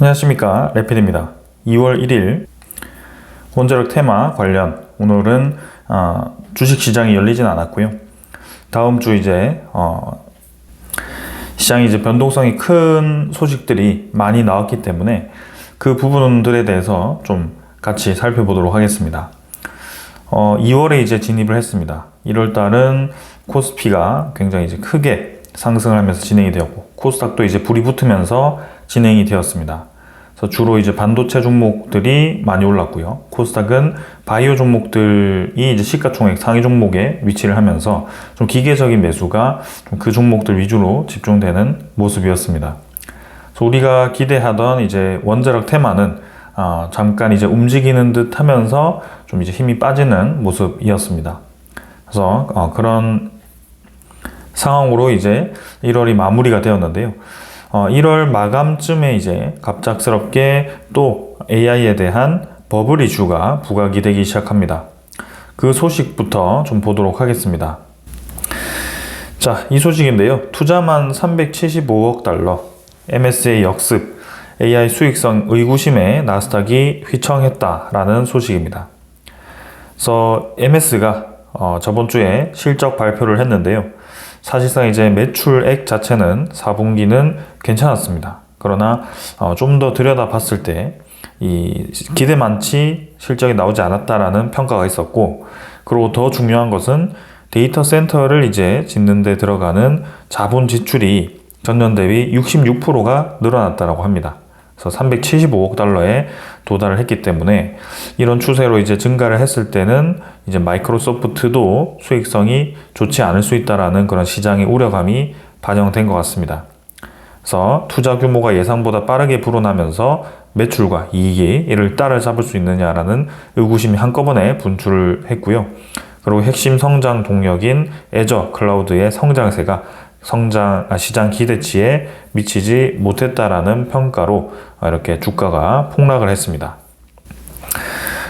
안녕하십니까, 래필입니다. 2월 1일 원자력 테마 관련, 오늘은 주식시장이 열리진 않았고요. 다음 주 시장이 변동성이 큰 소식들이 많이 나왔기 때문에 그 부분들에 대해서 좀 같이 살펴보도록 하겠습니다. 2월에 진입을 했습니다. 1월 달은 코스피가 굉장히 크게 상승을 하면서 진행이 되었고, 코스닥도 불이 붙으면서 진행이 되었습니다. 그래서 주로 반도체 종목들이 많이 올랐고요. 코스닥은 바이오 종목들이 시가총액 상위 종목에 위치를 하면서 좀 기계적인 매수가 좀 그 종목들 위주로 집중되는 모습이었습니다. 그래서 우리가 기대하던 원자력 테마는 잠깐 움직이는 듯 하면서 좀 힘이 빠지는 모습이었습니다. 그래서 그런 상황으로 1월이 마무리가 되었는데요. 1월 마감쯤에 갑작스럽게 또 AI에 대한 버블 이슈가 부각이 되기 시작합니다. 그 소식부터 좀 보도록 하겠습니다. 자, 이 소식인데요. 투자만 375억 달러, MSA 역습, AI 수익성 의구심에 나스닥이 휘청했다라는 소식입니다. 그래서 MS가 저번 주에 실적 발표를 했는데요. 사실상 매출액 자체는 4분기는 괜찮았습니다. 그러나 좀 더 들여다봤을 때 이 기대만치 실적이 나오지 않았다라는 평가가 있었고, 그리고 더 중요한 것은 데이터 센터를 짓는 데 들어가는 자본 지출이 전년 대비 66%가 늘어났다고 합니다. 그래서 375억 달러에 도달을 했기 때문에 이런 추세로 증가를 했을 때는 마이크로소프트도 수익성이 좋지 않을 수 있다라는 그런 시장의 우려감이 반영된 것 같습니다. 그래서 투자 규모가 예상보다 빠르게 불어나면서 매출과 이익이 이를 따라잡을 수 있느냐라는 의구심이 한꺼번에 분출을 했고요. 그리고 핵심 성장 동력인 애저 클라우드의 성장세가 시장 기대치에 미치지 못했다라는 평가로 이렇게 주가가 폭락을 했습니다.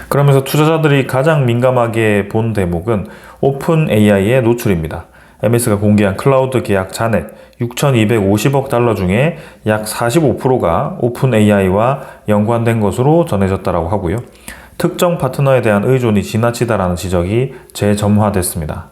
그러면서 투자자들이 가장 민감하게 본 대목은 오픈 AI의 노출입니다. MS가 공개한 클라우드 계약 잔액 6,250억 달러 중에 약 45%가 오픈 AI와 연관된 것으로 전해졌다고 하고요. 특정 파트너에 대한 의존이 지나치다라는 지적이 재점화됐습니다.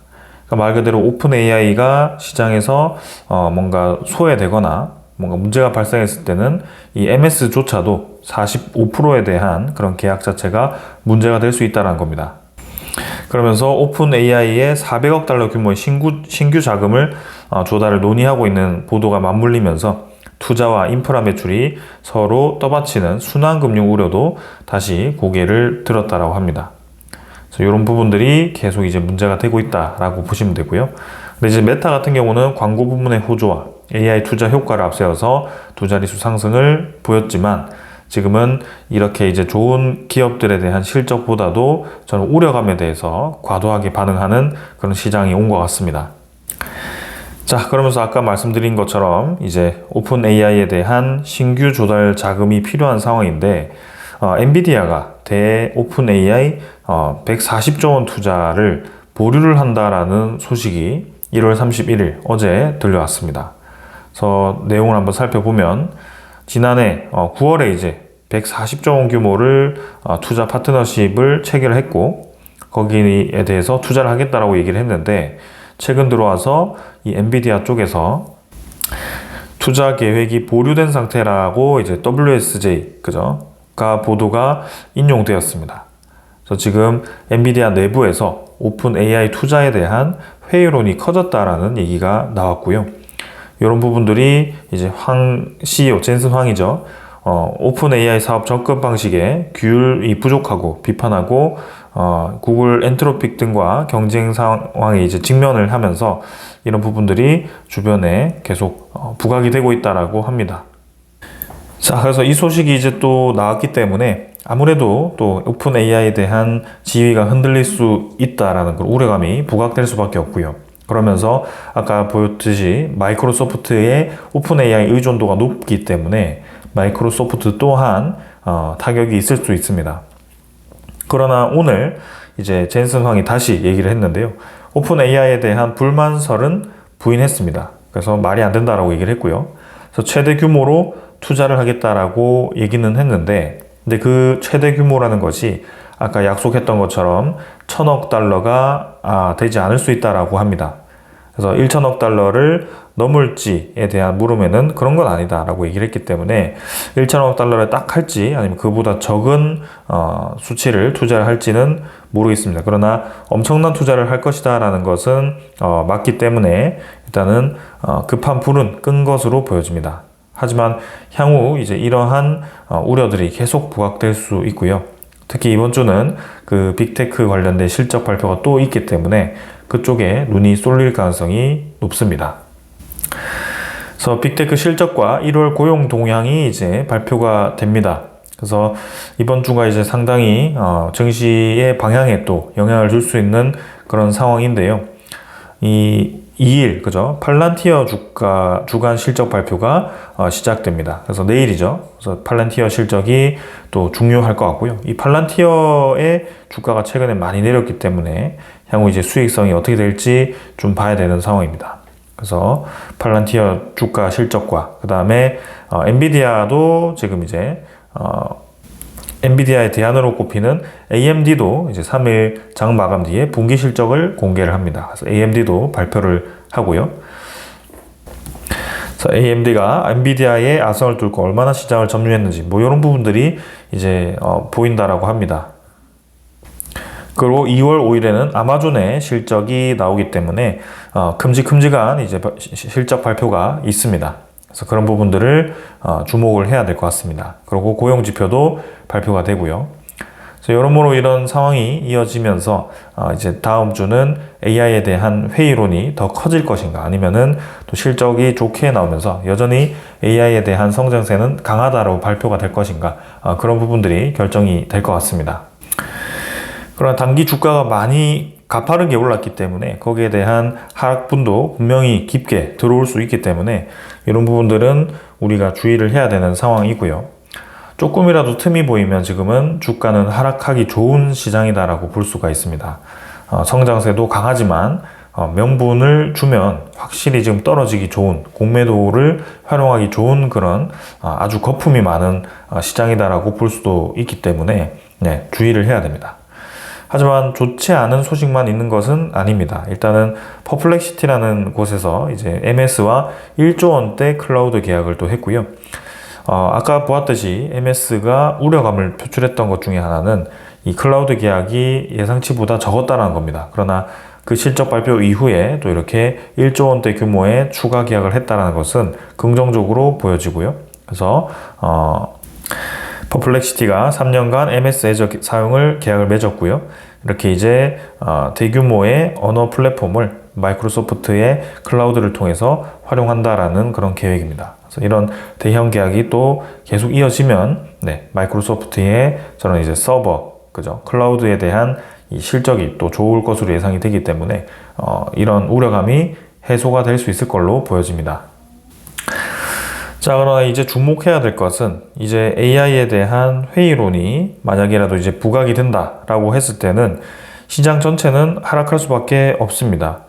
그러니까 말 그대로 오픈 AI가 시장에서 뭔가 소외되거나 뭔가 문제가 발생했을 때는 이 MS조차도 45%에 대한 그런 계약 자체가 문제가 될 수 있다는 겁니다. 그러면서 오픈 AI의 400억 달러 규모의 신규 자금을 조달을 논의하고 있는 보도가 맞물리면서 투자와 인프라 매출이 서로 떠받치는 순환금융 우려도 다시 고개를 들었다고 합니다. 이런 부분들이 계속 문제가 되고 있다라고 보시면 되고요. 근데 메타 같은 경우는 광고 부문의 호조와 AI 투자 효과를 앞세워서 두 자릿수 상승을 보였지만, 지금은 이렇게 좋은 기업들에 대한 실적보다도 저는 우려감에 대해서 과도하게 반응하는 그런 시장이 온 것 같습니다. 자, 그러면서 아까 말씀드린 것처럼 오픈 AI에 대한 신규 조달 자금이 필요한 상황인데, 엔비디아가 오픈 AI 140조 원 투자를 보류를 한다라는 소식이 1월 31일 어제 들려왔습니다. 그래서 내용을 한번 살펴보면, 지난해 9월에 140조 원 규모를 투자 파트너십을 체결했고, 거기에 대해서 투자를 하겠다라고 얘기를 했는데, 최근 들어와서 이 엔비디아 쪽에서 투자 계획이 보류된 상태라고 WSJ 가 보도가 인용되었습니다. 그래서 지금 엔비디아 내부에서 오픈 AI 투자에 대한 회의론이 커졌다라는 얘기가 나왔고요. 이런 부분들이 황 CEO, 젠슨 황이죠. 오픈 AI 사업 접근 방식에 규율이 부족하고 비판하고, 구글 엔트로픽 등과 경쟁 상황에 직면을 하면서 이런 부분들이 주변에 계속 부각이 되고 있다라고 합니다. 자, 그래서 이 소식이 또 나왔기 때문에 아무래도 또 오픈 AI에 대한 지위가 흔들릴 수 있다라는 그런 우려감이 부각될 수밖에 없고요. 그러면서 아까 보였듯이 마이크로소프트의 오픈 AI 의존도가 높기 때문에 마이크로소프트 또한 타격이 있을 수 있습니다. 그러나 오늘 젠슨 황이 다시 얘기를 했는데요. 오픈 AI에 대한 불만설은 부인했습니다. 그래서 말이 안 된다라고 얘기를 했고요. 그래서 최대 규모로 투자를 하겠다라고 얘기는 했는데, 근데 그 최대 규모라는 것이 아까 약속했던 것처럼 1,000억 달러가 되지 않을 수 있다라고 합니다. 그래서 1,000억 달러를 넘을지에 대한 물음에는 그런 건 아니다라고 얘기를 했기 때문에 1,000억 달러를 딱 할지 아니면 그보다 적은 수치를 투자를 할지는 모르겠습니다. 그러나 엄청난 투자를 할 것이다라는 것은 맞기 때문에 일단은 급한 불은 끈 것으로 보여집니다. 하지만 향후 이제 이러한 우려들이 계속 부각될 수 있고요. 특히 이번 주는 그 빅테크 관련된 실적 발표가 또 있기 때문에 그쪽에 눈이 쏠릴 가능성이 높습니다. 그래서 빅테크 실적과 1월 고용 동향이 이제 발표가 됩니다. 그래서 이번 주가 이제 상당히 증시의 방향에 또 영향을 줄 수 있는 그런 상황인데요. 이 2일, 그죠? 팔란티어 주간 실적 발표가 시작됩니다. 그래서 내일이죠. 그래서 팔란티어 실적이 또 중요할 것 같고요. 이 팔란티어의 주가가 최근에 많이 내렸기 때문에 향후 이제 수익성이 어떻게 될지 좀 봐야 되는 상황입니다. 그래서 팔란티어 주가 실적과 그 다음에 엔비디아도 지금 이제 엔비디아의 대안으로 꼽히는 AMD도 이제 3일 장 마감 뒤에 분기 실적을 공개를 합니다. 그래서 AMD도 발표를 하고요. 그래서 AMD가 엔비디아의 아성을 뚫고 얼마나 시장을 점유했는지 뭐 이런 부분들이 이제 보인다라고 합니다. 그리고 2월 5일에는 아마존의 실적이 나오기 때문에 큼직큼직한 이제 실적 발표가 있습니다. 그래서 그런 부분들을 주목을 해야 될 것 같습니다. 그리고 고용 지표도 발표가 되고요. 그래서 여러모로 이런 상황이 이어지면서 이제 다음 주는 AI에 대한 회의론이 더 커질 것인가, 아니면은 또 실적이 좋게 나오면서 여전히 AI에 대한 성장세는 강하다라고 발표가 될 것인가, 그런 부분들이 결정이 될 것 같습니다. 그러나 단기 주가가 많이 가파르게 올랐기 때문에 거기에 대한 하락분도 분명히 깊게 들어올 수 있기 때문에 이런 부분들은 우리가 주의를 해야 되는 상황이고요. 조금이라도 틈이 보이면 지금은 주가는 하락하기 좋은 시장이다라고 볼 수가 있습니다. 성장세도 강하지만 명분을 주면 확실히 지금 떨어지기 좋은, 공매도를 활용하기 좋은 그런 아주 거품이 많은 시장이다라고 볼 수도 있기 때문에 주의를 해야 됩니다. 하지만 좋지 않은 소식만 있는 것은 아닙니다. 일단은 퍼플렉시티라는 곳에서 이제 MS와 1조 원대 클라우드 계약을 또 했고요. 아까 보았듯이 MS가 우려감을 표출했던 것 중에 하나는 이 클라우드 계약이 예상치보다 적었다는 겁니다. 그러나 그 실적 발표 이후에 또 이렇게 1조 원대 규모의 추가 계약을 했다는 것은 긍정적으로 보여지고요. 그래서 퍼플렉시티가 3년간 MS 애저 사용을 계약을 맺었고요. 이렇게 이제 대규모의 언어 플랫폼을 마이크로소프트의 클라우드를 통해서 활용한다라는 그런 계획입니다. 그래서 이런 대형 계약이 또 계속 이어지면 마이크로소프트의 저는 이제 서버, 그죠? 클라우드에 대한 이 실적이 또 좋을 것으로 예상이 되기 때문에 이런 우려감이 해소가 될 수 있을 걸로 보여집니다. 자, 그러나 이제 주목해야 될 것은 이제 AI에 대한 회의론이 만약이라도 이제 부각이 된다라고 했을 때는 시장 전체는 하락할 수밖에 없습니다.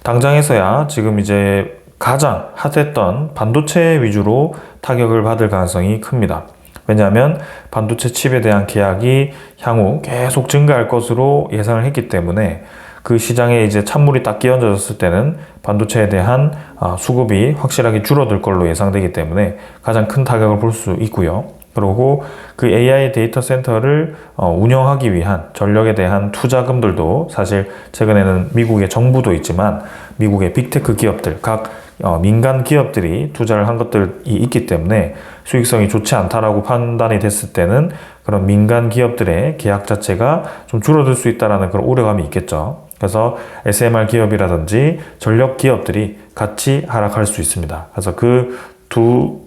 당장에서야 지금 이제 가장 핫했던 반도체 위주로 타격을 받을 가능성이 큽니다. 왜냐하면 반도체 칩에 대한 계약이 향후 계속 증가할 것으로 예상을 했기 때문에 그 시장에 이제 찬물이 딱 끼얹어졌을 때는 반도체에 대한 수급이 확실하게 줄어들 걸로 예상되기 때문에 가장 큰 타격을 볼 수 있고요. 그리고 그 AI 데이터 센터를 운영하기 위한 전력에 대한 투자금들도 사실 최근에는 미국의 정부도 있지만 미국의 빅테크 기업들, 각 민간 기업들이 투자를 한 것들이 있기 때문에 수익성이 좋지 않다라고 판단이 됐을 때는 그런 민간 기업들의 계약 자체가 좀 줄어들 수 있다는 그런 우려감이 있겠죠. 그래서 SMR 기업이라든지 전력 기업들이 같이 하락할 수 있습니다. 그래서 그 두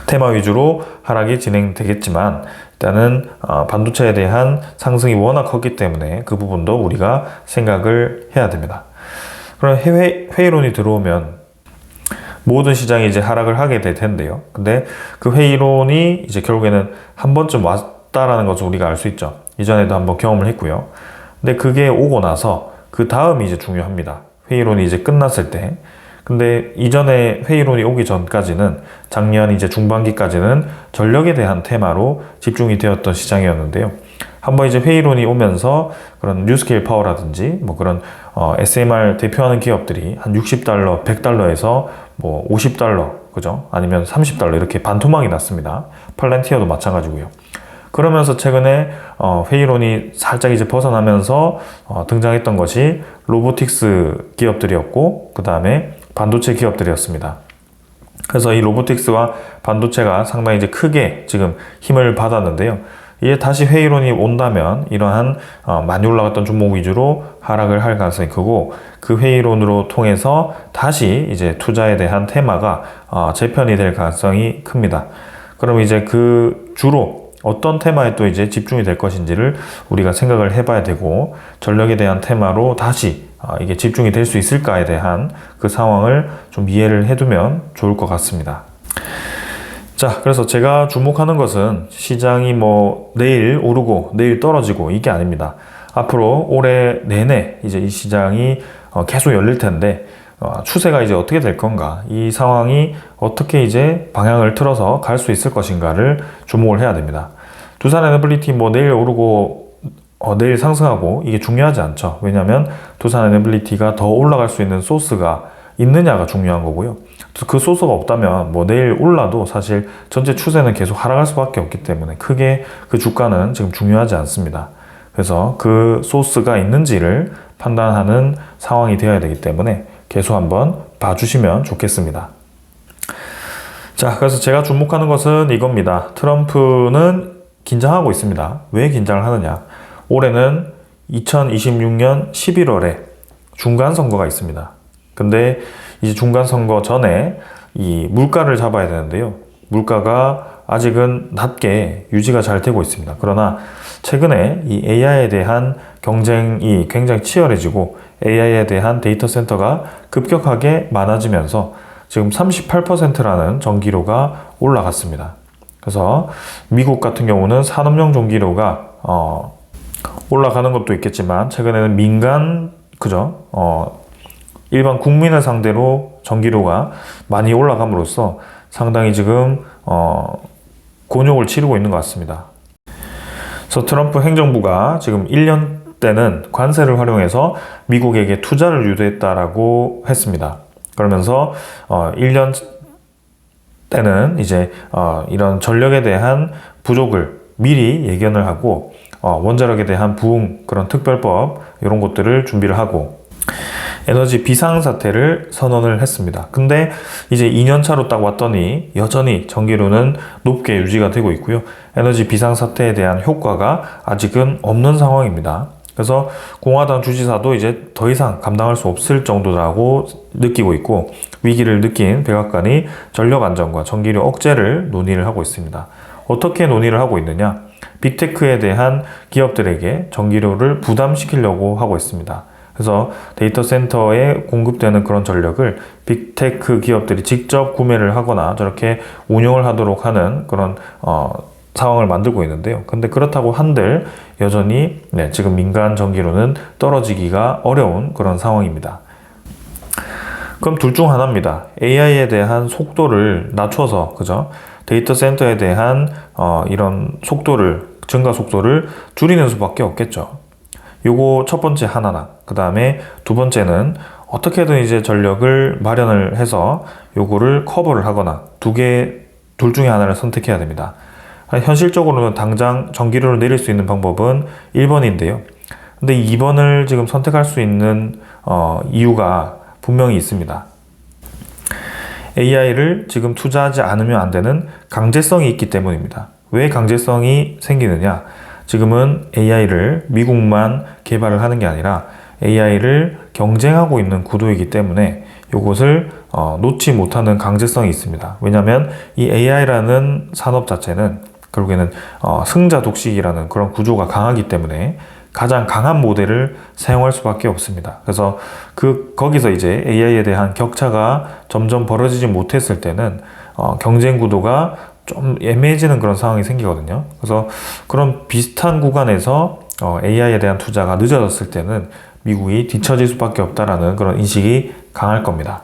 테마 위주로 하락이 진행되겠지만 일단은 반도체에 대한 상승이 워낙 컸기 때문에 그 부분도 우리가 생각을 해야 됩니다. 그럼 회의론이 들어오면 모든 시장이 이제 하락을 하게 될 텐데요. 근데 그 회의론이 이제 결국에는 한 번쯤 왔다라는 것을 우리가 알 수 있죠. 이전에도 한번 경험을 했고요. 근데 그게 오고 나서 그 다음이 이제 중요합니다. 회의론이 이제 끝났을 때 근데 이전에 회의론이 오기 전까지는 작년 이제 중반기까지는 전력에 대한 테마로 집중이 되었던 시장이었는데요. 한번 이제 회의론이 오면서 그런 뉴스케일 파워라든지 뭐 그런 SMR 대표하는 기업들이 한 $60, $100에서 뭐 $50, 그죠? 아니면 $30 이렇게 반토막이 났습니다. 팔란티어도 마찬가지고요. 그러면서 최근에 회의론이 살짝 이제 벗어나면서 등장했던 것이 로보틱스 기업들이었고, 그 다음에 반도체 기업들이었습니다. 그래서 이 로보틱스와 반도체가 상당히 이제 크게 지금 힘을 받았는데요. 이게 다시 회의론이 온다면 이러한 많이 올라갔던 종목 위주로 하락을 할 가능성이 크고, 그 회의론으로 통해서 다시 이제 투자에 대한 테마가 재편이 될 가능성이 큽니다. 그럼 이제 그 주로 어떤 테마에 또 이제 집중이 될 것인지를 우리가 생각을 해봐야 되고, 전력에 대한 테마로 다시 이게 집중이 될 수 있을까에 대한 그 상황을 좀 이해를 해두면 좋을 것 같습니다. 자, 그래서 제가 주목하는 것은 시장이 뭐 내일 오르고 내일 떨어지고 이게 아닙니다. 앞으로 올해 내내 이제 이 시장이 계속 열릴 텐데, 추세가 이제 어떻게 될 건가, 이 상황이 어떻게 이제 방향을 틀어서 갈 수 있을 것인가를 주목을 해야 됩니다. 두산에너빌리티 뭐 내일 오르고 내일 상승하고 이게 중요하지 않죠. 왜냐하면 두산에너빌리티가 더 올라갈 수 있는 소스가 있느냐가 중요한 거고요. 그 소스가 없다면 뭐 내일 올라도 사실 전체 추세는 계속 하락할 수밖에 없기 때문에 크게 그 주가는 지금 중요하지 않습니다. 그래서 그 소스가 있는지를 판단하는 상황이 되어야 되기 때문에 계속 한번 봐주시면 좋겠습니다. 자, 그래서 제가 주목하는 것은 이겁니다. 트럼프는 긴장하고 있습니다. 왜 긴장을 하느냐? 올해는 2026년 11월에 중간선거가 있습니다. 근데 이제 중간선거 전에 이 물가를 잡아야 되는데요. 물가가 아직은 낮게 유지가 잘 되고 있습니다. 그러나 최근에 이 AI에 대한 경쟁이 굉장히 치열해지고 AI에 대한 데이터 센터가 급격하게 많아지면서 지금 38%라는 전기료가 올라갔습니다. 그래서 미국 같은 경우는 산업용 전기료가 올라가는 것도 있겠지만 최근에는 민간, 그죠? 일반 국민을 상대로 전기료가 많이 올라감으로써 상당히 지금 곤욕을 치르고 있는 것 같습니다. 그래서 트럼프 행정부가 지금 1년 때는 관세를 활용해서 미국에게 투자를 유도했다라고 했습니다. 그러면서 1년 때는 이제 이런 전력에 대한 부족을 미리 예견을 하고 원자력에 대한 부응 그런 특별법 이런 것들을 준비를 하고 에너지 비상사태를 선언을 했습니다. 근데 이제 2년 차로 딱 왔더니 여전히 전기료는 높게 유지가 되고 있고요. 에너지 비상사태에 대한 효과가 아직은 없는 상황입니다. 그래서 공화당 주지사도 이제 더 이상 감당할 수 없을 정도라고 느끼고 있고, 위기를 느낀 백악관이 전력 안전과 전기료 억제를 논의를 하고 있습니다. 어떻게 논의를 하고 있느냐? 빅테크에 대한 기업들에게 전기료를 부담시키려고 하고 있습니다. 그래서 데이터 센터에 공급되는 그런 전력을 빅테크 기업들이 직접 구매를 하거나 저렇게 운용을 하도록 하는 그런 상황을 만들고 있는데요. 근데 그렇다고 한들 여전히 지금 민간 전기료는 떨어지기가 어려운 그런 상황입니다. 그럼 둘 중 하나입니다. AI에 대한 속도를 낮춰서, 그죠? 데이터 센터에 대한 이런 증가 속도를 줄이는 수밖에 없겠죠. 요거 첫 번째 하나나, 그 다음에 두 번째는 어떻게든 이제 전력을 마련을 해서 요거를 커버를 하거나 둘 중에 하나를 선택해야 됩니다. 현실적으로는 당장 전기료를 내릴 수 있는 방법은 1번인데요. 근데 2번을 지금 선택할 수 있는 이유가 분명히 있습니다. AI를 지금 투자하지 않으면 안 되는 강제성이 있기 때문입니다. 왜 강제성이 생기느냐? 지금은 AI를 미국만 개발을 하는 게 아니라 AI를 경쟁하고 있는 구도이기 때문에 이것을 놓지 못하는 강제성이 있습니다. 왜냐하면 이 AI라는 산업 자체는 결국에는 승자 독식이라는 그런 구조가 강하기 때문에 가장 강한 모델을 사용할 수밖에 없습니다. 그래서 거기서 이제 AI에 대한 격차가 점점 벌어지지 못했을 때는 경쟁 구도가 좀 애매해지는 그런 상황이 생기거든요. 그래서 그런 비슷한 구간에서 AI에 대한 투자가 늦어졌을 때는 미국이 뒤처질 수밖에 없다라는 그런 인식이 강할 겁니다.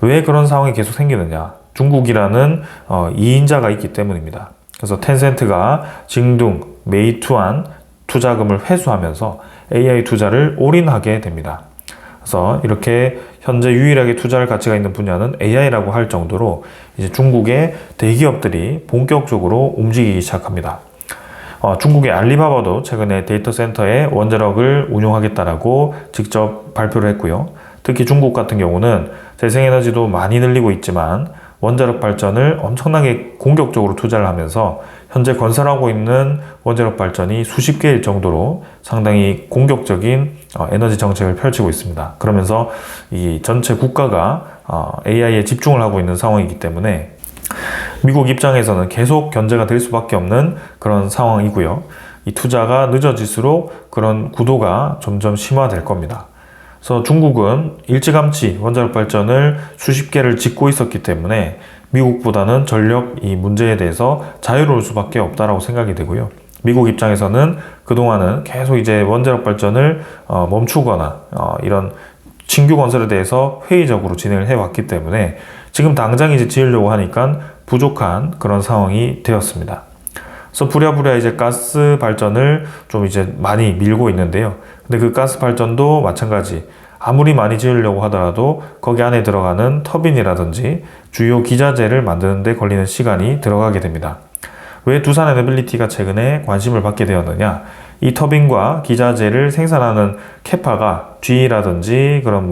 왜 그런 상황이 계속 생기느냐? 중국이라는 2인자가 있기 때문입니다. 그래서 텐센트가 징둥, 메이투안 투자금을 회수하면서 AI 투자를 올인하게 됩니다. 그래서 이렇게 현재 유일하게 투자할 가치가 있는 분야는 AI라고 할 정도로 이제 중국의 대기업들이 본격적으로 움직이기 시작합니다. 중국의 알리바바도 최근에 데이터 센터에 원자력을 운용하겠다라고 직접 발표를 했고요. 특히 중국 같은 경우는 재생에너지도 많이 늘리고 있지만 원자력 발전을 엄청나게 공격적으로 투자를 하면서 현재 건설하고 있는 원자력 발전이 수십 개일 정도로 상당히 공격적인 에너지 정책을 펼치고 있습니다. 그러면서 이 전체 국가가 AI에 집중을 하고 있는 상황이기 때문에 미국 입장에서는 계속 견제가 될 수밖에 없는 그런 상황이고요. 이 투자가 늦어질수록 그런 구도가 점점 심화될 겁니다. 그래서 중국은 일찌감치 원자력 발전을 수십 개를 짓고 있었기 때문에 미국보다는 전력 이 문제에 대해서 자유로울 수밖에 없다라고 생각이 되고요. 미국 입장에서는 그동안은 계속 이제 원자력 발전을 멈추거나 이런 신규 건설에 대해서 회의적으로 진행을 해왔기 때문에 지금 당장 이제 지으려고 하니까 부족한 그런 상황이 되었습니다. 그래서 부랴부랴 이제 가스 발전을 좀 이제 많이 밀고 있는데요. 근데 그 가스 발전도 마찬가지. 아무리 많이 지으려고 하더라도 거기 안에 들어가는 터빈이라든지 주요 기자재를 만드는 데 걸리는 시간이 들어가게 됩니다. 왜 두산 에너빌리티가 최근에 관심을 받게 되었느냐? 이 터빈과 기자재를 생산하는 캐파가 GE라든지 그런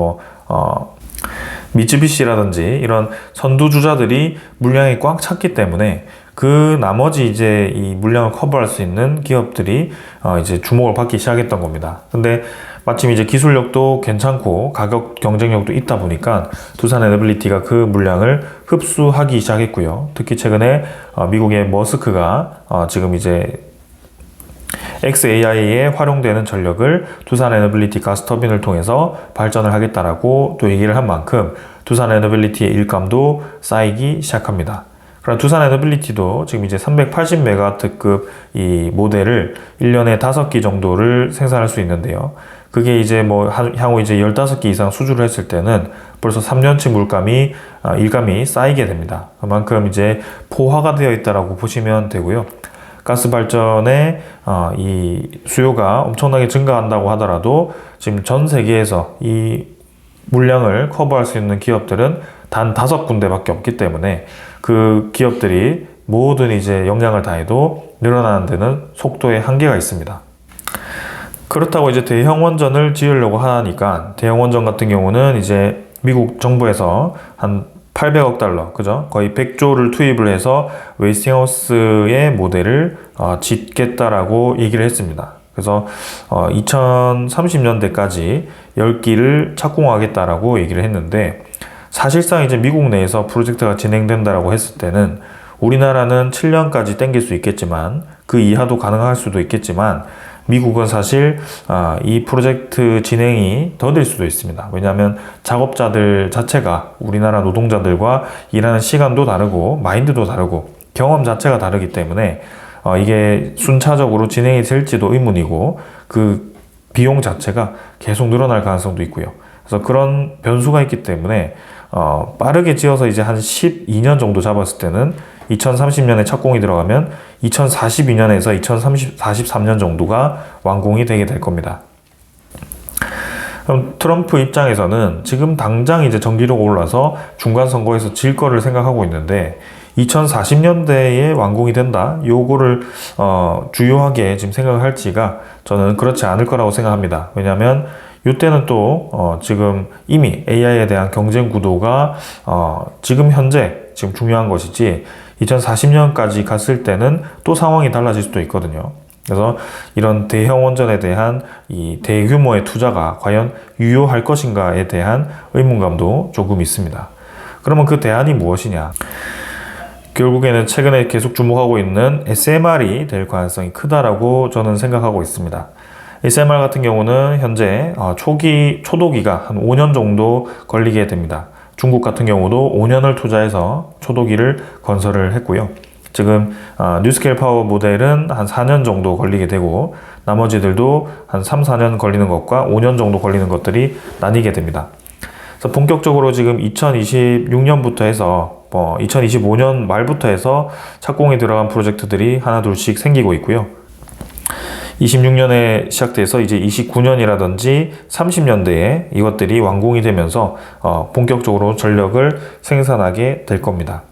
미쯔비시라든지 이런 선두주자들이 물량이 꽉 찼기 때문에 그 나머지 이제 이 물량을 커버할 수 있는 기업들이 이제 주목을 받기 시작했던 겁니다. 근데 마침 이제 기술력도 괜찮고 가격 경쟁력도 있다 보니까 두산 에너빌리티가 그 물량을 흡수하기 시작했고요. 특히 최근에 미국의 머스크가 지금 이제 XAI에 활용되는 전력을 두산 에너빌리티 가스터빈을 통해서 발전을 하겠다라고 또 얘기를 한 만큼 두산 에너빌리티의 일감도 쌓이기 시작합니다. 그럼 두산 에너빌리티도 지금 이제 380메가와트급 이 모델을 1년에 5기 정도를 생산할 수 있는데요. 그게 이제 향후 이제 15기 이상 수주를 했을 때는 벌써 3년치 일감이 쌓이게 됩니다. 그만큼 이제 포화가 되어 있다라고 보시면 되고요. 가스 발전의 이 수요가 엄청나게 증가한다고 하더라도 지금 전 세계에서 이 물량을 커버할 수 있는 기업들은 단 5군데밖에 없기 때문에 그 기업들이 모든 이제 역량을 다해도 늘어나는 데는 속도의 한계가 있습니다. 그렇다고 이제 대형 원전을 지으려고 하니까 대형 원전 같은 경우는 이제 미국 정부에서 한 800억 달러, 그죠? 거의 100조를 투입을 해서 웨이스팅하우스의 모델을 짓겠다라고 얘기를 했습니다. 그래서 2030년대까지 10기를 착공하겠다라고 얘기를 했는데 사실상 이제 미국 내에서 프로젝트가 진행된다라고 했을 때는 우리나라는 7년까지 땡길 수 있겠지만 그 이하도 가능할 수도 있겠지만 미국은 사실 이 프로젝트 진행이 더딜 수도 있습니다. 왜냐하면 작업자들 자체가 우리나라 노동자들과 일하는 시간도 다르고 마인드도 다르고 경험 자체가 다르기 때문에 이게 순차적으로 진행이 될지도 의문이고 그 비용 자체가 계속 늘어날 가능성도 있고요. 그래서 그런 변수가 있기 때문에 빠르게 지어서 이제 한 12년 정도 잡았을 때는 2030년에 착공이 들어가면 2042년에서 2043년 정도가 완공이 되게 될 겁니다. 그럼 트럼프 입장에서는 지금 당장 이제 전기료가 올라서 중간 선거에서 질 거를 생각하고 있는데 2040년대에 완공이 된다? 요거를 주요하게 지금 생각을 할지가 저는 그렇지 않을 거라고 생각합니다. 왜냐하면 이때는 또 지금 이미 AI에 대한 경쟁 구도가 지금 현재 지금 중요한 것이지 2040년까지 갔을 때는 또 상황이 달라질 수도 있거든요. 그래서 이런 대형 원전에 대한 이 대규모의 투자가 과연 유효할 것인가에 대한 의문감도 조금 있습니다. 그러면 그 대안이 무엇이냐? 결국에는 최근에 계속 주목하고 있는 SMR이 될 가능성이 크다라고 저는 생각하고 있습니다. SMR 같은 경우는 현재 초도기가 한 5년 정도 걸리게 됩니다. 중국 같은 경우도 5년을 투자해서 초도기를 건설을 했고요. 지금 뉴스케일 파워 모델은 한 4년 정도 걸리게 되고 나머지들도 한 3, 4년 걸리는 것과 5년 정도 걸리는 것들이 나뉘게 됩니다. 그래서 본격적으로 지금 2026년부터 해서 2025년 말부터 해서 착공에 들어간 프로젝트들이 하나 둘씩 생기고 있고요. 26년에 시작돼서 이제 29년이라든지 30년대에 이것들이 완공이 되면서 본격적으로 전력을 생산하게 될 겁니다.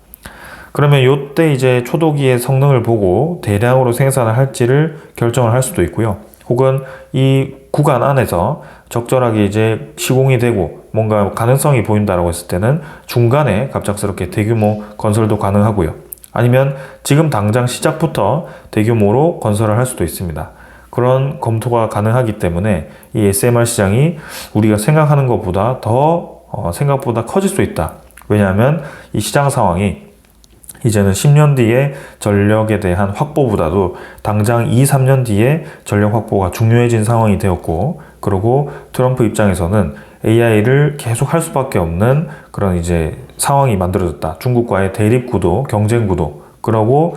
그러면 이때 이제 초도기의 성능을 보고 대량으로 생산을 할지를 결정을 할 수도 있고요. 혹은 이 구간 안에서 적절하게 이제 시공이 되고 뭔가 가능성이 보인다라고 했을 때는 중간에 갑작스럽게 대규모 건설도 가능하고요. 아니면 지금 당장 시작부터 대규모로 건설을 할 수도 있습니다. 그런 검토가 가능하기 때문에 이 SMR 시장이 우리가 생각하는 것보다 더 생각보다 커질 수 있다. 왜냐하면 이 시장 상황이 이제는 10년 뒤에 전력에 대한 확보보다도 당장 2, 3년 뒤에 전력 확보가 중요해진 상황이 되었고, 그리고 트럼프 입장에서는 AI를 계속 할 수밖에 없는 그런 이제 상황이 만들어졌다. 중국과의 대립 구도, 경쟁 구도, 그러고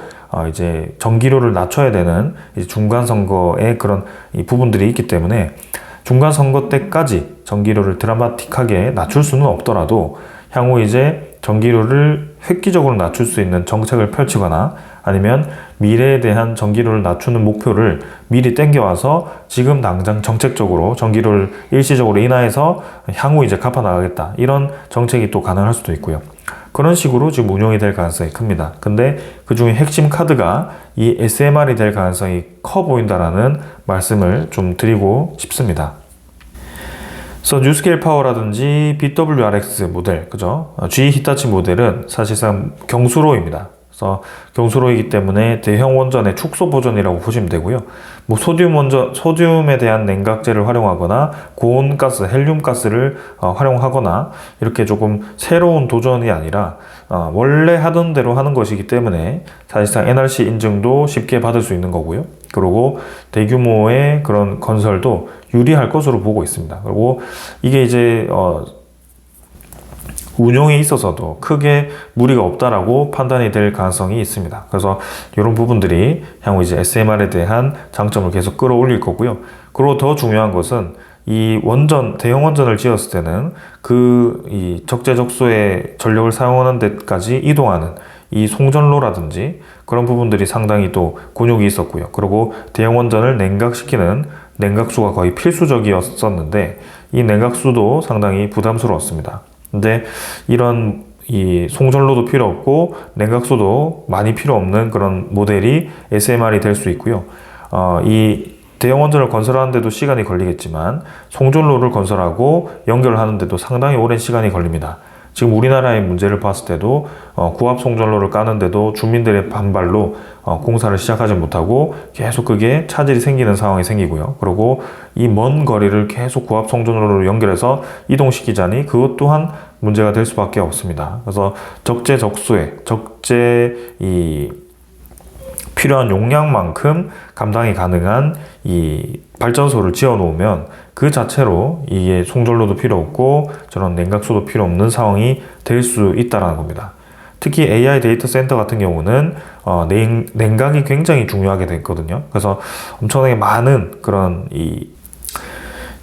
이제 전기료를 낮춰야 되는 이제 중간 선거의 그런 이 부분들이 있기 때문에 중간 선거 때까지 전기료를 드라마틱하게 낮출 수는 없더라도 향후 이제 전기료를 획기적으로 낮출 수 있는 정책을 펼치거나 아니면 미래에 대한 전기료를 낮추는 목표를 미리 땡겨와서 지금 당장 정책적으로 전기료를 일시적으로 인하해서 향후 이제 갚아 나가겠다. 이런 정책이 또 가능할 수도 있고요. 그런 식으로 지금 운용이 될 가능성이 큽니다. 근데 그 중에 핵심 카드가 이 SMR이 될 가능성이 커 보인다라는 말씀을 좀 드리고 싶습니다. 그래서 뉴스케일 파워라든지 BWRX 모델, 그죠? GE 히타치 모델은 사실상 경수로입니다. 그래서 경수로이기 때문에 대형 원전의 축소 버전이라고 보시면 되고요. 뭐 소듐에 대한 냉각제를 활용하거나 고온가스, 헬륨가스를 활용하거나 이렇게 조금 새로운 도전이 아니라 원래 하던 대로 하는 것이기 때문에 사실상 NRC 인증도 쉽게 받을 수 있는 거고요. 그리고 대규모의 그런 건설도 유리할 것으로 보고 있습니다. 그리고 이게 이제 운용에 있어서도 크게 무리가 없다라고 판단이 될 가능성이 있습니다. 그래서 이런 부분들이 향후 이제 SMR에 대한 장점을 계속 끌어올릴 거고요. 그리고 더 중요한 것은 이 대형 원전을 지었을 때는 이 적재적소의 전력을 사용하는 데까지 이동하는 이 송전로라든지 그런 부분들이 상당히 또 곤욕이 있었고요. 그리고 대형 원전을 냉각시키는 냉각수가 거의 필수적이었었는데 이 냉각수도 상당히 부담스러웠습니다. 근데 이런 이 송전로도 필요 없고 냉각수도 많이 필요 없는 그런 모델이 SMR이 될 수 있고요. 이 대형 원전을 건설하는데도 시간이 걸리겠지만 송전로를 건설하고 연결하는데도 상당히 오랜 시간이 걸립니다. 지금 우리나라의 문제를 봤을 때도 구합 송전로를 까는데도 주민들의 반발로 공사를 시작하지 못하고 계속 그게 차질이 생기는 상황이 생기고요. 그리고 이 먼 거리를 계속 구합 송전로로 연결해서 이동시키자니 그것 또한 문제가 될 수밖에 없습니다. 그래서 적재 필요한 용량만큼 감당이 가능한 이 발전소를 지어 놓으면 그 자체로 이게 송전로도 필요 없고 저런 냉각수도 필요 없는 상황이 될 수 있다는 겁니다. 특히 AI 데이터 센터 같은 경우는 냉각이 굉장히 중요하게 됐거든요. 그래서 엄청나게 많은 그런 이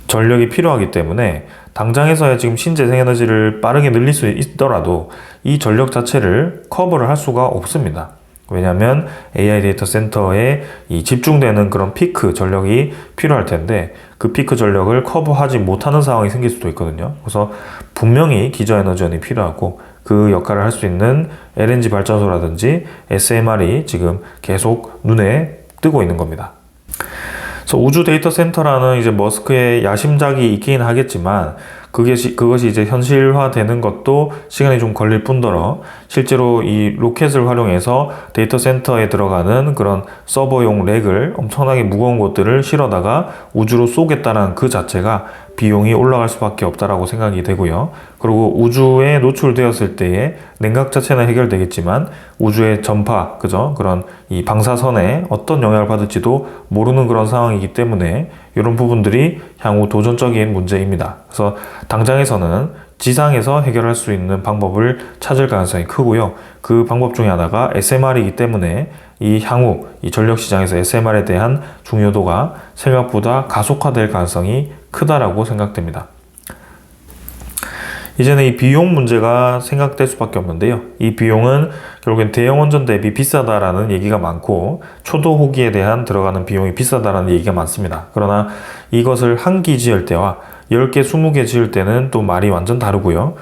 전력이 필요하기 때문에 당장에서야 지금 신재생에너지를 빠르게 늘릴 수 있더라도 이 전력 자체를 커버를 할 수가 없습니다. 왜냐하면 AI 데이터 센터에 이 집중되는 그런 피크 전력이 필요할 텐데 그 피크 전력을 커버하지 못하는 상황이 생길 수도 있거든요. 그래서 분명히 기저에너지원이 필요하고 그 역할을 할 수 있는 LNG 발전소라든지 SMR이 지금 계속 눈에 뜨고 있는 겁니다. 그래서 우주 데이터 센터라는 이제 머스크의 야심작이 있긴 하겠지만 그것이 이제 현실화되는 것도 시간이 좀 걸릴 뿐더러 실제로 이 로켓을 활용해서 데이터 센터에 들어가는 그런 서버용 렉을 엄청나게 무거운 것들을 실어다가 우주로 쏘겠다는 그 자체가 비용이 올라갈 수밖에 없다라고 생각이 되고요. 그리고 우주에 노출되었을 때의 냉각 자체는 해결되겠지만 우주의 전파, 그죠? 그런 이 방사선에 어떤 영향을 받을지도 모르는 그런 상황이기 때문에 이런 부분들이 향후 도전적인 문제입니다. 그래서 당장에서는 지상에서 해결할 수 있는 방법을 찾을 가능성이 크고요. 그 방법 중에 하나가 SMR이기 때문에 이 향후 이 전력 시장에서 SMR에 대한 중요도가 생각보다 가속화될 가능성이 크다라고 생각됩니다. 이제는 이 비용 문제가 생각될 수밖에 없는데요. 이 비용은 결국엔 대형 원전 대비 비싸다라는 얘기가 많고 초도 호기에 대한 들어가는 비용이 비싸다라는 얘기가 많습니다. 그러나 이것을 한 기 지을 때와 10개, 20개 지을 때는 또 말이 완전 다르고요.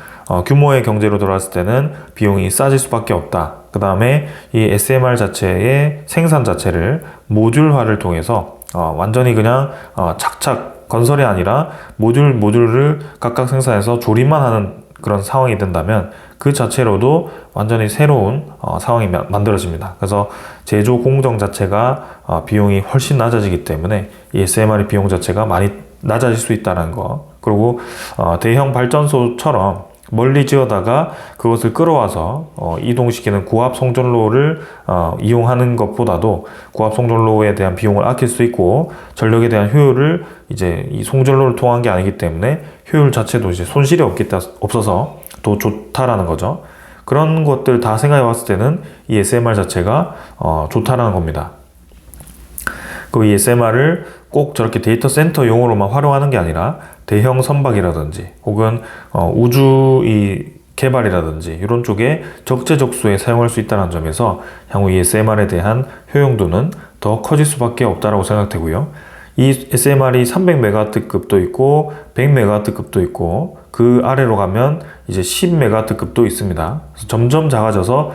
규모의 경제로 들어왔을 때는 비용이 싸질 수밖에 없다. 그 다음에 이 SMR 자체의 생산 자체를 모듈화를 통해서 완전히 그냥 착착 건설이 아니라 모듈을 각각 생산해서 조립만 하는 그런 상황이 된다면 그 자체로도 완전히 새로운 상황이 만들어집니다. 그래서 제조 공정 자체가 비용이 훨씬 낮아지기 때문에 이 SMR의 비용 자체가 많이 낮아질 수 있다는 거. 그리고 대형 발전소처럼 멀리 지어다가 그것을 끌어와서 이동시키는 고압 송전로를 이용하는 것보다도 고압 송전로에 대한 비용을 아낄 수 있고 전력에 대한 효율을 이제 이 송전로를 통한 게 아니기 때문에 효율 자체도 이제 손실이 없어서 더 좋다라는 거죠. 그런 것들 다 생각해 봤을 때는 이 SMR 자체가 좋다라는 겁니다. 그 SMR을 꼭 저렇게 데이터 센터용으로만 활용하는 게 아니라 대형 선박이라든지 혹은 우주 이 개발이라든지 이런 쪽에 적재적소에 사용할 수 있다는 점에서 향후 이 SMR에 대한 효용도는 더 커질 수밖에 없다라고 생각되고요. 이 SMR이 300MW급도 있고 100MW급도 있고 그 아래로 가면 이제 10MW급도 있습니다. 점점 작아져서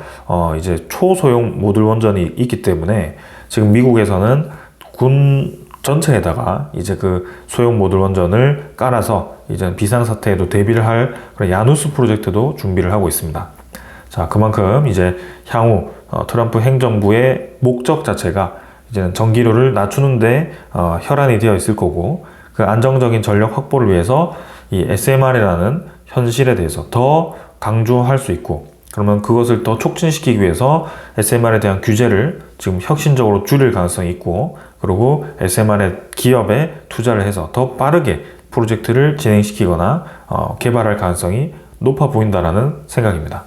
이제 초소형 모듈 원전이 있기 때문에 지금 미국에서는 군 전체에다가 이제 그 소형 모듈 원전을 깔아서 이제 비상사태에도 대비를 할 그런 야누스 프로젝트도 준비를 하고 있습니다. 자, 그만큼 이제 향후 트럼프 행정부의 목적 자체가 이제는 전기료를 낮추는데 혈안이 되어 있을 거고 그 안정적인 전력 확보를 위해서 이 SMR이라는 현실에 대해서 더 강조할 수 있고 그러면 그것을 더 촉진시키기 위해서 SMR에 대한 규제를 지금 혁신적으로 줄일 가능성이 있고 그리고 SMR의 기업에 투자를 해서 더 빠르게 프로젝트를 진행시키거나 개발할 가능성이 높아 보인다라는 생각입니다.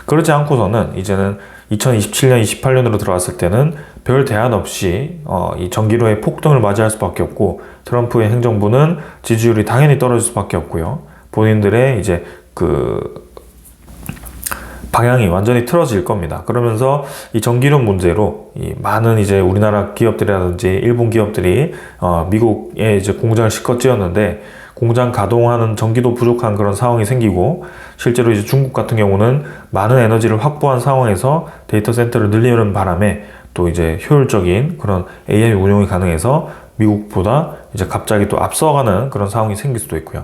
그렇지 않고서는 이제는 2027년, 28년으로 들어왔을 때는 별 대안 없이 이 전기료의 폭등을 맞이할 수밖에 없고 트럼프의 행정부는 지지율이 당연히 떨어질 수밖에 없고요. 본인들의 이제 그 방향이 완전히 틀어질 겁니다. 그러면서 이 전기료 문제로 이 많은 이제 우리나라 기업들이라든지 일본 기업들이 미국에 이제 공장을 실컷 지었는데 공장 가동하는 전기도 부족한 그런 상황이 생기고 실제로 이제 중국 같은 경우는 많은 에너지를 확보한 상황에서 데이터 센터를 늘리는 바람에 또 이제 효율적인 그런 AI 운용이 가능해서 미국보다 이제 갑자기 또 앞서가는 그런 상황이 생길 수도 있고요.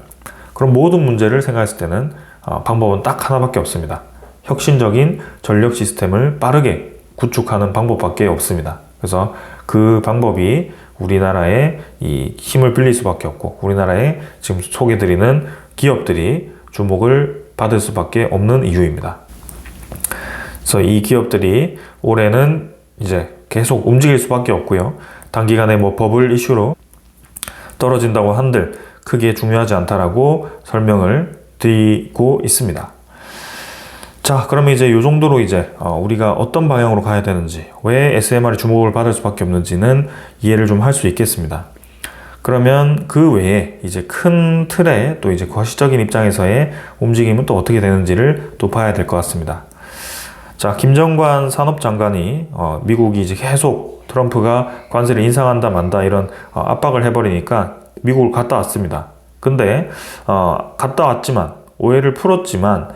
그런 모든 문제를 생각했을 때는 방법은 딱 하나밖에 없습니다. 혁신적인 전력 시스템을 빠르게 구축하는 방법밖에 없습니다. 그래서 그 방법이 우리나라의 이 힘을 빌릴 수밖에 없고 우리나라에 지금 소개드리는 기업들이 주목을 받을 수밖에 없는 이유입니다. 그래서 이 기업들이 올해는 이제 계속 움직일 수밖에 없고요. 단기간에 뭐 버블 이슈로 떨어진다고 한들 크게 중요하지 않다라고 설명을 드리고 있습니다. 자, 그러면 이제 이 정도로 이제 우리가 어떤 방향으로 가야 되는지, 왜 SMR이 주목을 받을 수밖에 없는지는 이해를 좀 할 수 있겠습니다. 그러면 그 외에 이제 큰 틀에 또 이제 거시적인 입장에서의 움직임은 또 어떻게 되는지를 또 봐야 될 것 같습니다. 자, 김정관 산업장관이 미국이 이제 계속 트럼프가 관세를 인상한다 만다 이런 압박을 해버리니까 미국을 갔다 왔습니다. 근데 갔다 왔지만 오해를 풀었지만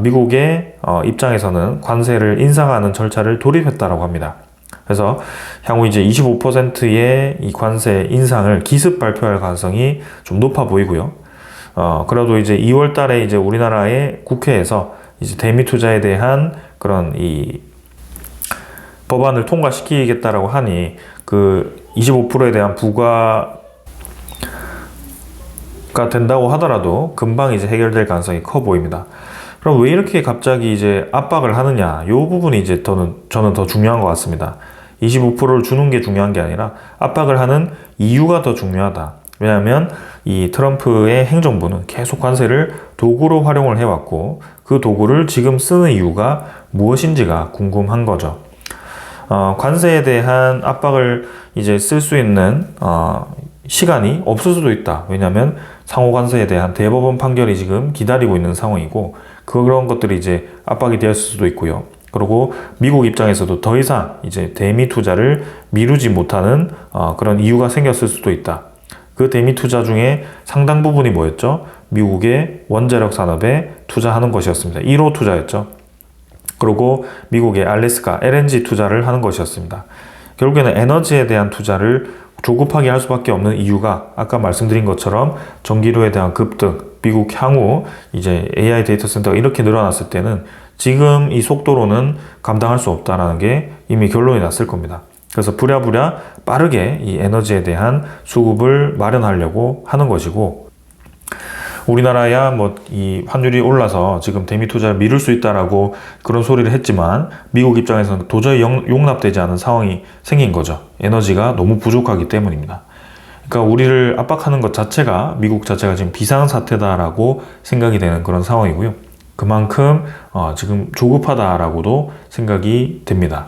미국의 입장에서는 관세를 인상하는 절차를 돌입했다라고 합니다. 그래서 향후 이제 25%의 이 관세 인상을 기습 발표할 가능성이 좀 높아 보이고요. 그래도 이제 2월 달에 이제 우리나라의 국회에서 이제 대미 투자에 대한 그런 이 법안을 통과시키겠다라고 하니 그 25%에 대한 부과가 된다고 하더라도 금방 이제 해결될 가능성이 커 보입니다. 그럼 왜 이렇게 갑자기 이제 압박을 하느냐? 이 부분이 이제 저는 더 중요한 것 같습니다. 25%를 주는 게 중요한 게 아니라 압박을 하는 이유가 더 중요하다. 왜냐하면 이 트럼프의 행정부는 계속 관세를 도구로 활용을 해왔고 그 도구를 지금 쓰는 이유가 무엇인지가 궁금한 거죠. 관세에 대한 압박을 이제 쓸 수 있는 시간이 없을 수도 있다. 왜냐하면 상호 관세에 대한 대법원 판결이 지금 기다리고 있는 상황이고, 그런 것들이 이제 압박이 되었을 수도 있고요. 그리고 미국 입장에서도 더 이상 이제 대미 투자를 미루지 못하는 그런 이유가 생겼을 수도 있다. 그 대미 투자 중에 상당 부분이 뭐였죠? 미국의 원자력 산업에 투자하는 것이었습니다. 1호 투자였죠. 그리고 미국의 알래스카 LNG 투자를 하는 것이었습니다. 결국에는 에너지에 대한 투자를 조급하게 할 수밖에 없는 이유가 아까 말씀드린 것처럼 전기료에 대한 급등, 미국 향후 이제 AI 데이터 센터가 이렇게 늘어났을 때는 지금 이 속도로는 감당할 수 없다라는 게 이미 결론이 났을 겁니다. 그래서 부랴부랴 빠르게 이 에너지에 대한 수급을 마련하려고 하는 것이고, 우리나라야 뭐 이 환율이 올라서 지금 대미 투자를 미룰 수 있다라고 그런 소리를 했지만, 미국 입장에서는 도저히 용납되지 않은 상황이 생긴 거죠. 에너지가 너무 부족하기 때문입니다. 그러니까 우리를 압박하는 것 자체가, 미국 자체가 지금 비상사태다라고 생각이 되는 그런 상황이고요. 그만큼 지금 조급하다라고도 생각이 됩니다.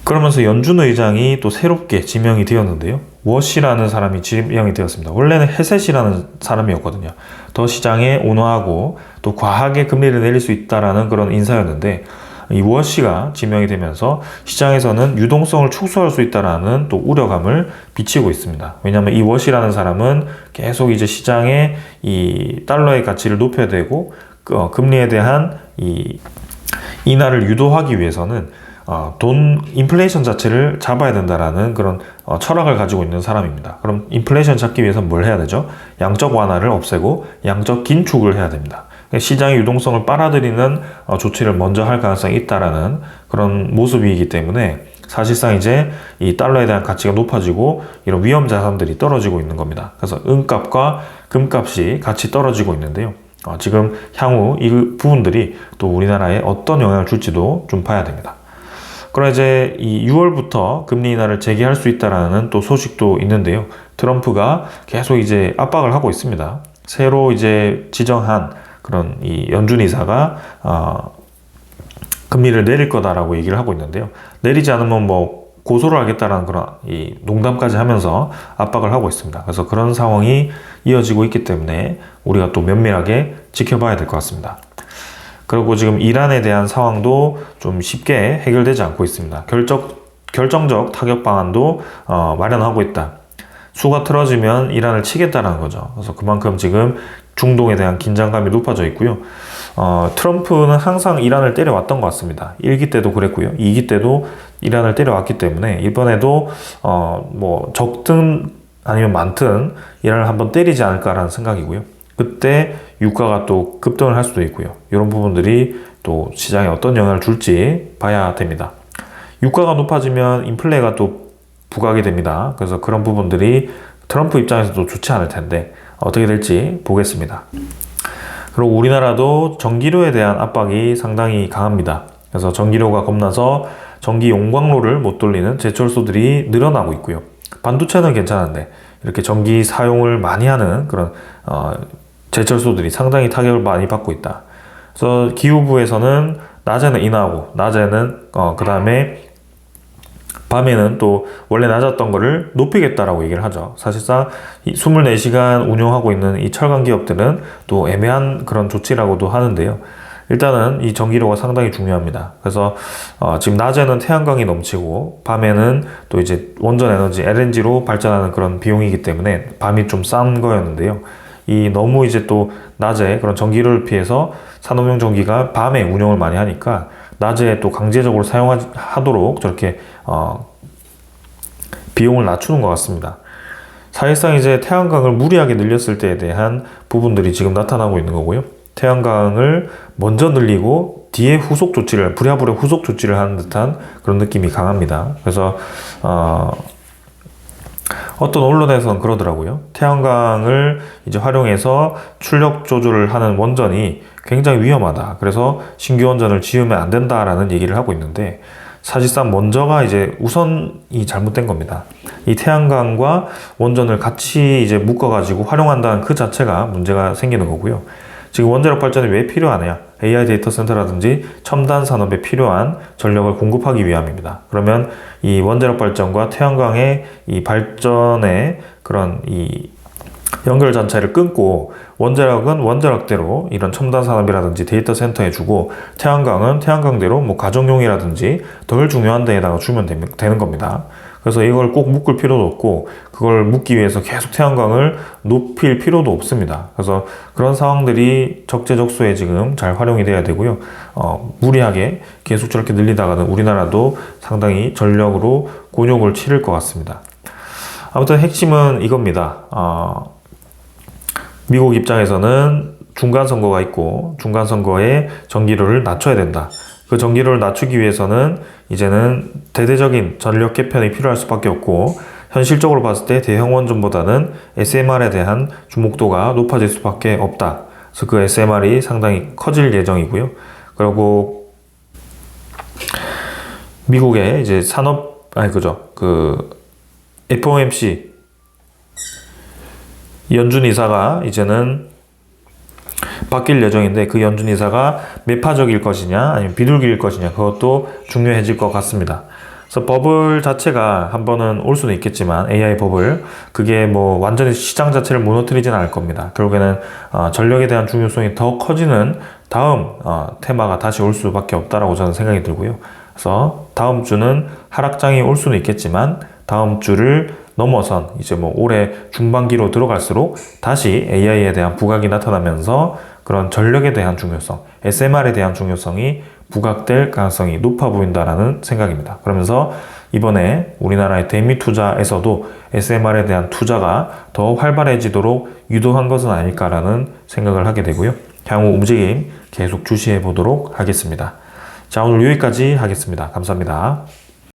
그러면서 연준 의장이 또 새롭게 지명이 되었는데요. 워시라는 사람이 지명이 되었습니다. 원래는 헤셋이라는 사람이었거든요. 더 시장에 온화하고 또 과하게 금리를 내릴 수 있다라는 그런 인사였는데, 이 워시가 지명이 되면서 시장에서는 유동성을 축소할 수 있다라는 또 우려감을 비치고 있습니다. 왜냐하면 이 워시라는 사람은 계속 이제 시장에 이 달러의 가치를 높여야 되고, 금리에 대한 이 인하를 유도하기 위해서는 인플레이션 자체를 잡아야 된다라는 그런 철학을 가지고 있는 사람입니다. 그럼 인플레이션 잡기 위해서 뭘 해야 되죠? 양적 완화를 없애고 양적 긴축을 해야 됩니다. 시장의 유동성을 빨아들이는 조치를 먼저 할 가능성이 있다라는 그런 모습이기 때문에, 사실상 이제 이 달러에 대한 가치가 높아지고 이런 위험 자산들이 떨어지고 있는 겁니다. 그래서 은값과 금값이 같이 떨어지고 있는데요. 지금 향후 이 부분들이 또 우리나라에 어떤 영향을 줄지도 좀 봐야 됩니다. 그러나 이제 이 6월부터 금리 인하를 재개할 수 있다라는 또 소식도 있는데요. 트럼프가 계속 이제 압박을 하고 있습니다. 새로 이제 지정한 그런 이 연준 이사가 금리를 내릴 거다라고 얘기를 하고 있는데요. 내리지 않으면 뭐 고소를 하겠다라는 그런 이 농담까지 하면서 압박을 하고 있습니다. 그래서 그런 상황이 이어지고 있기 때문에 우리가 또 면밀하게 지켜봐야 될 것 같습니다. 그리고 지금 이란에 대한 상황도 좀 쉽게 해결되지 않고 있습니다. 결정적 타격 방안도 마련하고 있다. 수가 틀어지면 이란을 치겠다는 거죠. 그래서 그만큼 지금 중동에 대한 긴장감이 높아져 있고요. 트럼프는 항상 이란을 때려왔던 것 같습니다. 1기 때도 그랬고요. 2기 때도 이란을 때려왔기 때문에 이번에도 뭐 적든 아니면 많든 이란을 한번 때리지 않을까라는 생각이고요. 그때 유가가 또 급등을 할 수도 있고요. 이런 부분들이 또 시장에 어떤 영향을 줄지 봐야 됩니다. 유가가 높아지면 인플레가 또 부각이 됩니다. 그래서 그런 부분들이 트럼프 입장에서도 좋지 않을 텐데 어떻게 될지 보겠습니다. 그리고 우리나라도 전기료에 대한 압박이 상당히 강합니다. 그래서 전기료가 겁나서 전기 용광로를 못 돌리는 제철소들이 늘어나고 있고요. 반도체는 괜찮은데 이렇게 전기 사용을 많이 하는 그런 제철소들이 상당히 타격을 많이 받고 있다. 그래서 기후부에서는 낮에는 인하하고 낮에는 그 다음에 밤에는 또 원래 낮았던 거를 높이겠다라고 얘기를 하죠. 사실상 24시간 운영하고 있는 이 철강 기업들은 또 애매한 그런 조치라고도 하는데요. 일단은 이 전기료가 상당히 중요합니다. 그래서 지금 낮에는 태양광이 넘치고 밤에는 또 이제 원전 에너지 LNG로 발전하는 그런 비용이기 때문에 밤이 좀 싼 거였는데요. 이 너무 이제 또 낮에 그런 전기료를 피해서 산업용 전기가 밤에 운영을 많이 하니까 낮에 또 강제적으로 사용하도록 저렇게 비용을 낮추는 것 같습니다. 사실상 이제 태양광을 무리하게 늘렸을 때에 대한 부분들이 지금 나타나고 있는 거고요. 태양광을 먼저 늘리고 뒤에 후속 조치를 부랴부랴 후속 조치를 하는 듯한 그런 느낌이 강합니다. 그래서 어떤 언론에서는 그러더라고요. 태양광을 이제 활용해서 출력 조절을 하는 원전이 굉장히 위험하다. 그래서 신규 원전을 지으면 안 된다라는 얘기를 하고 있는데 사실상 먼저가 이제 우선이 잘못된 겁니다. 이 태양광과 원전을 같이 이제 묶어가지고 활용한다는 그 자체가 문제가 생기는 거고요. 지금 원자력 발전이 왜 필요하냐? AI 데이터 센터라든지 첨단 산업에 필요한 전력을 공급하기 위함입니다. 그러면 이 원자력 발전과 태양광의 이 발전의 그런 이 연결 잔체를 끊고 원자력은 원자력대로 이런 첨단 산업이라든지 데이터 센터에 주고 태양광은 태양광대로 뭐 가정용이라든지 덜 중요한 데에다가 주면 되는 겁니다. 그래서 이걸 꼭 묶을 필요도 없고 그걸 묶기 위해서 계속 태양광을 높일 필요도 없습니다. 그래서 그런 상황들이 적재적소에 지금 잘 활용이 돼야 되고요. 무리하게 계속 저렇게 늘리다가는 우리나라도 상당히 전력으로 곤욕을 치를 것 같습니다. 아무튼 핵심은 이겁니다. 미국 입장에서는 중간 선거가 있고 중간 선거에 전기료를 낮춰야 된다. 그 전기료를 낮추기 위해서는 이제는 대대적인 전력 개편이 필요할 수밖에 없고 현실적으로 봤을 때 대형 원전보다는 SMR에 대한 주목도가 높아질 수밖에 없다. 그래서 그 SMR이 상당히 커질 예정이고요. 그리고 미국의 이제 FOMC 연준 이사가 이제는 바뀔 예정인데 그 연준 이사가 매파적일 것이냐 아니면 비둘기일 것이냐 그것도 중요해질 것 같습니다. 그래서 버블 자체가 한 번은 올 수는 있겠지만 AI 버블 그게 뭐 완전히 시장 자체를 무너뜨리지는 않을 겁니다. 결국에는 전력에 대한 중요성이 더 커지는 다음 테마가 다시 올 수밖에 없다라고 저는 생각이 들고요. 그래서 다음 주는 하락장이 올 수는 있겠지만 다음 주를 넘어선 이제 뭐 올해 중반기로 들어갈수록 다시 AI에 대한 부각이 나타나면서 그런 전력에 대한 중요성, SMR에 대한 중요성이 부각될 가능성이 높아 보인다라는 생각입니다. 그러면서 이번에 우리나라의 대미 투자에서도 SMR에 대한 투자가 더 활발해지도록 유도한 것은 아닐까라는 생각을 하게 되고요. 향후 움직임 계속 주시해 보도록 하겠습니다. 자, 오늘 여기까지 하겠습니다. 감사합니다.